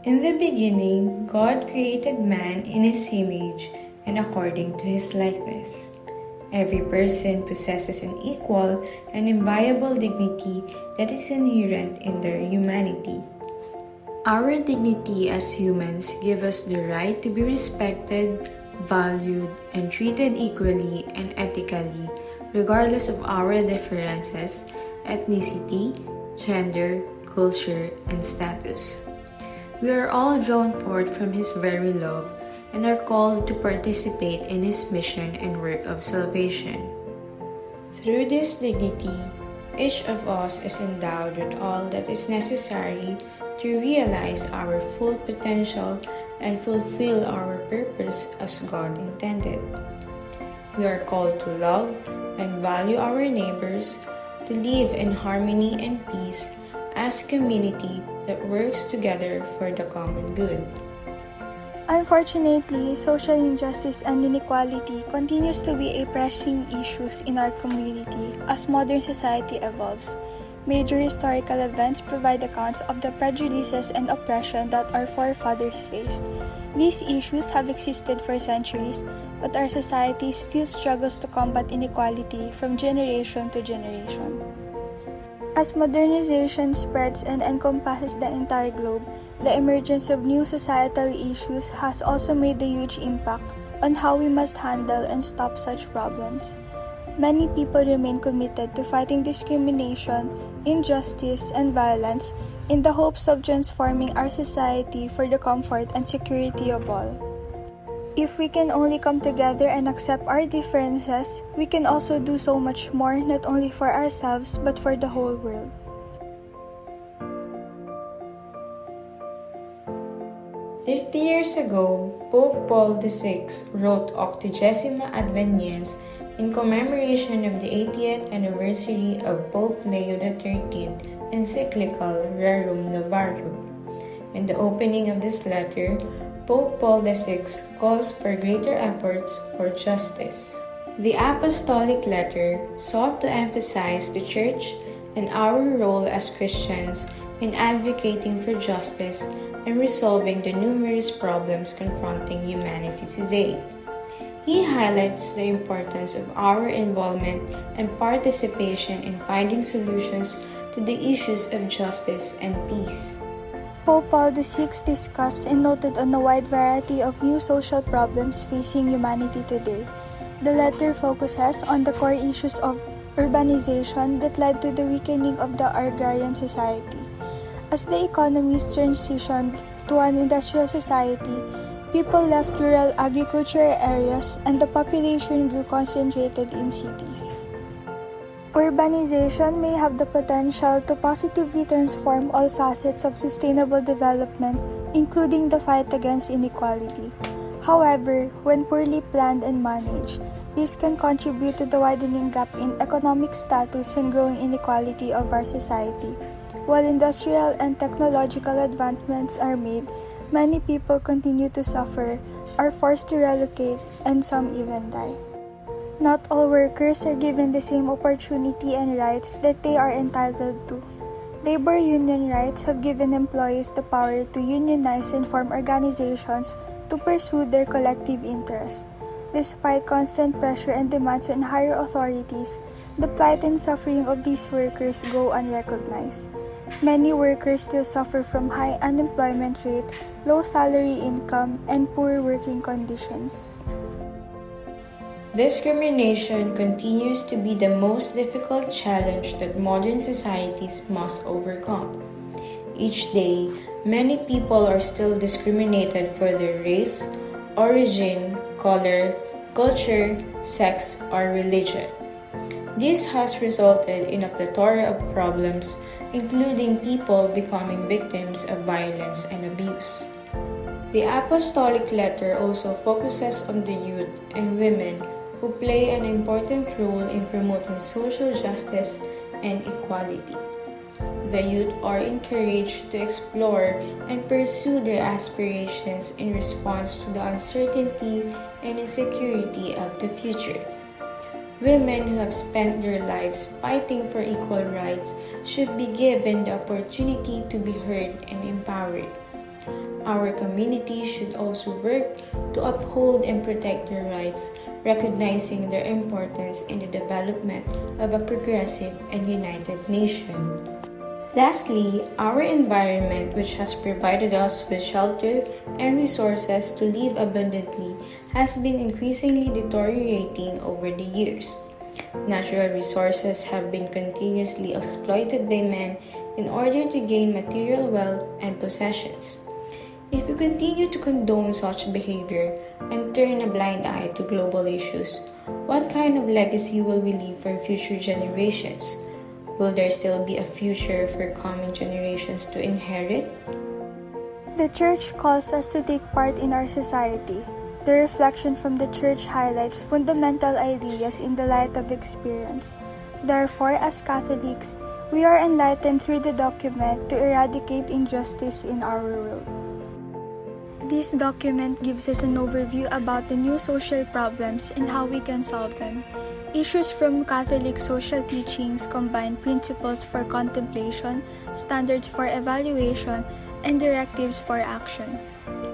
In the beginning, God created man in his image and according to his likeness. Every person possesses an equal and inviolable dignity that is inherent in their humanity. Our dignity as humans give us the right to be respected, valued, and treated equally and ethically, regardless of our differences, ethnicity, gender, culture, and status. We are all drawn forth from His very love and are called to participate in His mission and work of salvation. Through this dignity, each of us is endowed with all that is necessary to realize our full potential and fulfill our purpose as God intended. We are called to love and value our neighbors, to live in harmony and peace as a community that works together for the common good. Unfortunately, social injustice and inequality continues to be a pressing issue in our community as modern society evolves. Major historical events provide accounts of the prejudices and oppression that our forefathers faced. These issues have existed for centuries, but our society still struggles to combat inequality from generation to generation. As modernization spreads and encompasses the entire globe, the emergence of new societal issues has also made a huge impact on how we must handle and stop such problems. Many people remain committed to fighting discrimination, injustice, and violence in the hopes of transforming our society for the comfort and security of all. If we can only come together and accept our differences, we can also do so much more not only for ourselves but for the whole world. "50 years ago, Pope Paul VI wrote Octogesima Adveniens in commemoration of the 80th anniversary of Pope Leo XIII encyclical Rerum Novarum. In the opening of this letter, Pope Paul VI calls for greater efforts for justice. The apostolic letter sought to emphasize the Church and our role as Christians in advocating for justice and resolving the numerous problems confronting humanity today. He highlights the importance of our involvement and participation in finding solutions to the issues of justice and peace. Pope Paul VI discussed and noted on a wide variety of new social problems facing humanity today. The letter focuses on the core issues of urbanization that led to the weakening of the agrarian society. As the economies transitioned to an industrial society, people left rural agricultural areas and the population grew concentrated in cities. Urbanization may have the potential to positively transform all facets of sustainable development, including the fight against inequality. However, when poorly planned and managed, this can contribute to the widening gap in economic status and growing inequality of our society. While industrial and technological advancements are made, many people continue to suffer, are forced to relocate, and some even die. Not all workers are given the same opportunity and rights that they are entitled to. Labor union rights have given employees the power to unionize and form organizations to pursue their collective interests. Despite constant pressure and demands on higher authorities, the plight and suffering of these workers go unrecognized. Many workers still suffer from high unemployment rate, low salary income, and poor working conditions. Discrimination continues to be the most difficult challenge that modern societies must overcome. Each day, many people are still discriminated for their race, origin, color, culture, sex, or religion. This has resulted in a plethora of problems, including people becoming victims of violence and abuse. The apostolic letter also focuses on the youth and women who play an important role in promoting social justice and equality. The youth are encouraged to explore and pursue their aspirations in response to the uncertainty and insecurity of the future. Women who have spent their lives fighting for equal rights should be given the opportunity to be heard and empowered. Our community should also work to uphold and protect their rights, recognizing their importance in the development of a progressive and united nation. Lastly, our environment, which has provided us with shelter and resources to live abundantly, has been increasingly deteriorating over the years. Natural resources have been continuously exploited by men in order to gain material wealth and possessions. If we continue to condone such behavior and turn a blind eye to global issues, what kind of legacy will we leave for future generations? Will there still be a future for coming generations to inherit? The Church calls us to take part in our society. The reflection from the Church highlights fundamental ideas in the light of experience. Therefore, as Catholics, we are enlightened through the document to eradicate injustice in our world. This document gives us an overview about the new social problems and how we can solve them. Issues from Catholic social teachings combine principles for contemplation, standards for evaluation, and directives for action.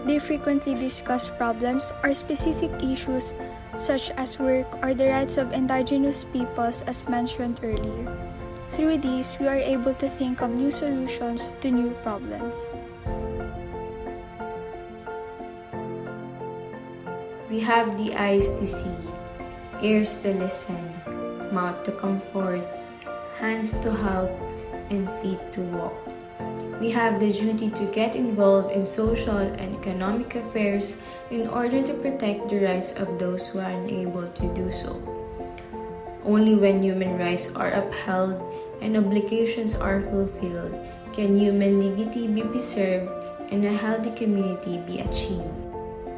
They frequently discuss problems or specific issues such as work or the rights of indigenous peoples as mentioned earlier. Through these, we are able to think of new solutions to new problems. We have the eyes to see, ears to listen, mouth to comfort, hands to help, and feet to walk. We have the duty to get involved in social and economic affairs in order to protect the rights of those who are unable to do so. Only when human rights are upheld and obligations are fulfilled can human dignity be preserved and a healthy community be achieved.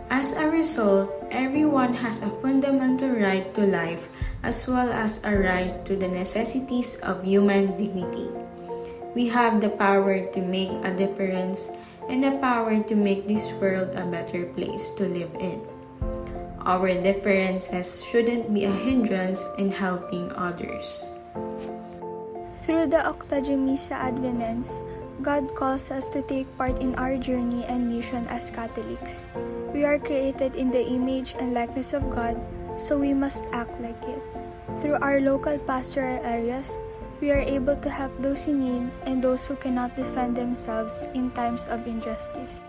As a result, everyone has a fundamental right to life as well as a right to the necessities of human dignity. We have the power to make a difference and the power to make this world a better place to live in. Our differences shouldn't be a hindrance in helping others. Through the Octogesima Adveniens, God calls us to take part in our journey and mission as Catholics. We are created in the image and likeness of God, so we must act like it. Through our local pastoral areas, we are able to help those in need and those who cannot defend themselves in times of injustice.